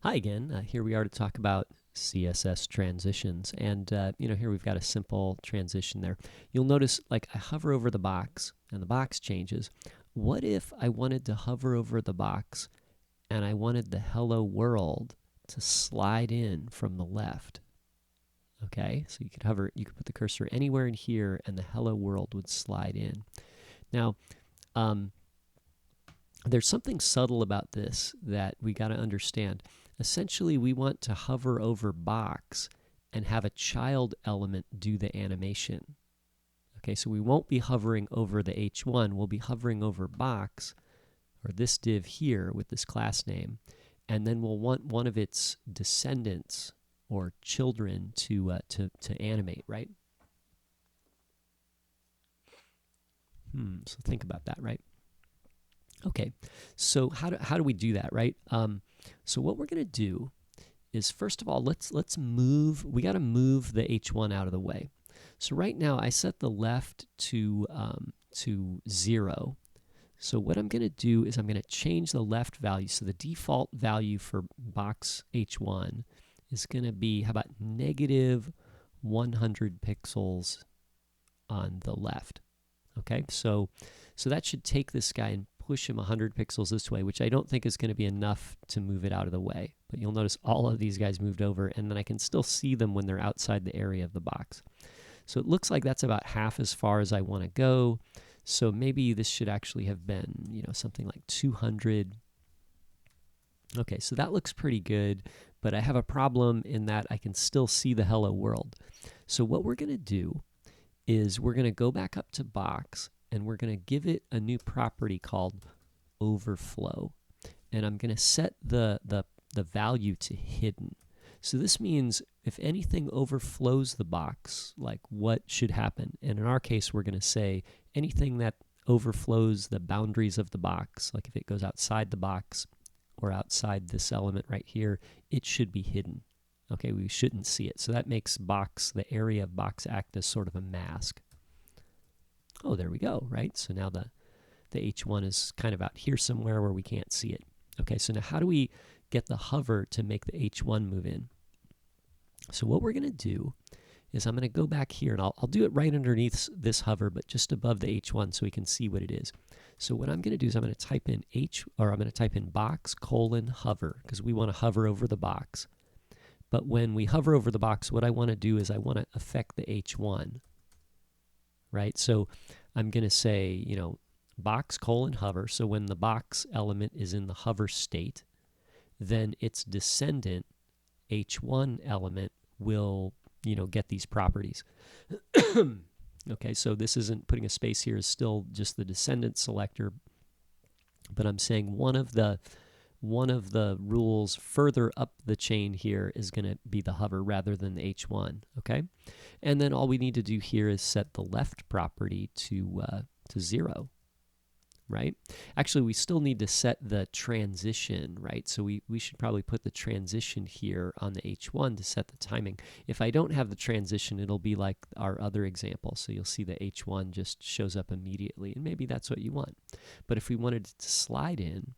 Hi again. Here we are to talk about CSS transitions. And, here we've got a simple transition there. You'll notice, like, I hover over the box, and the box changes. What if I wanted to hover over the box, and I wanted the hello world to slide in from the left? Okay, so you could put the cursor anywhere in here, and the hello world would slide in. Now, there's something subtle about this that we got to understand. Essentially, we want to hover over box and have a child element do the animation. Okay, so we won't be hovering over the H1. We'll be hovering over box, or this div here with this class name, and then we'll want one of its descendants or children to animate, right? So think about that, right? Okay, so how do we do that, right? So what we're going to do is, first of all, let's move. We got to move the H1 out of the way. So right now I set the left to 0. So what I'm going to do is I'm going to change the left value. So the default value for box H1 is going to be, how about negative 100 pixels on the left? Okay, so that should take this guy and push him 100 pixels this way, which I don't think is going to be enough to move it out of the way. But you'll notice all of these guys moved over, and then I can still see them when they're outside the area of the box. So it looks like that's about half as far as I want to go. So maybe this should actually have been, something like 200. Okay, so that looks pretty good, but I have a problem in that I can still see the hello world. So what we're going to do is we're going to go back up to box, and we're going to give it a new property called Overflow. And I'm going to set the value to hidden. So this means if anything overflows the box, like what should happen? And in our case, we're going to say anything that overflows the boundaries of the box, like if it goes outside the box or outside this element right here, it should be hidden. Okay, we shouldn't see it. So that makes the area of box act as sort of a mask. Oh, there we go, right? So now the H1 is kind of out here somewhere where we can't see it. Okay, so now how do we get the hover to make the H1 move in? So what we're going to do is I'm going to go back here, and I'll do it right underneath this hover, but just above the H1 so we can see what it is. So what I'm going to do is I'm going to type in box : hover, because we want to hover over the box. But when we hover over the box, what I want to do is I want to affect the H1. Right? So I'm going to say, box : hover. So when the box element is in the hover state, then its descendant, H1 element, will, get these properties. Okay, so this isn't putting a space here, is still just the descendant selector, but I'm saying one of the rules further up the chain here is going to be the hover rather than the H1, okay? And then all we need to do here is set the left property to 0, right? Actually, we still need to set the transition, right? So we should probably put the transition here on the H1 to set the timing. If I don't have the transition, it'll be like our other example. So you'll see the H1 just shows up immediately, and maybe that's what you want. But if we wanted it to slide in,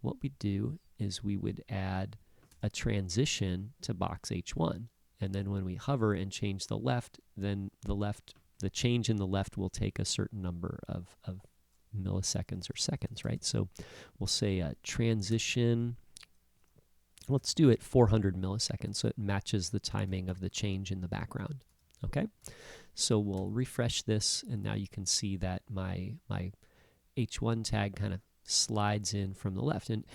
what we'd do is we would add a transition to box H1. And then when we hover and change the left, then the change in the left will take a certain number of milliseconds or seconds, right? So we'll say a transition, let's do it 400 milliseconds so it matches the timing of the change in the background. Okay? So we'll refresh this, and now you can see that my H1 tag kind of slides in from the left. And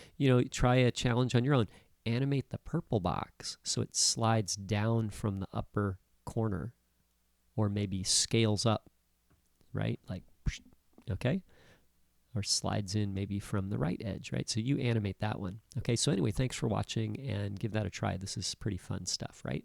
try a challenge on your own. Animate the purple box so it slides down from the upper corner, or maybe scales up, right? Like, okay? Or slides in maybe from the right edge, right? So you animate that one. Okay, so anyway, thanks for watching, and give that a try. This is pretty fun stuff, right?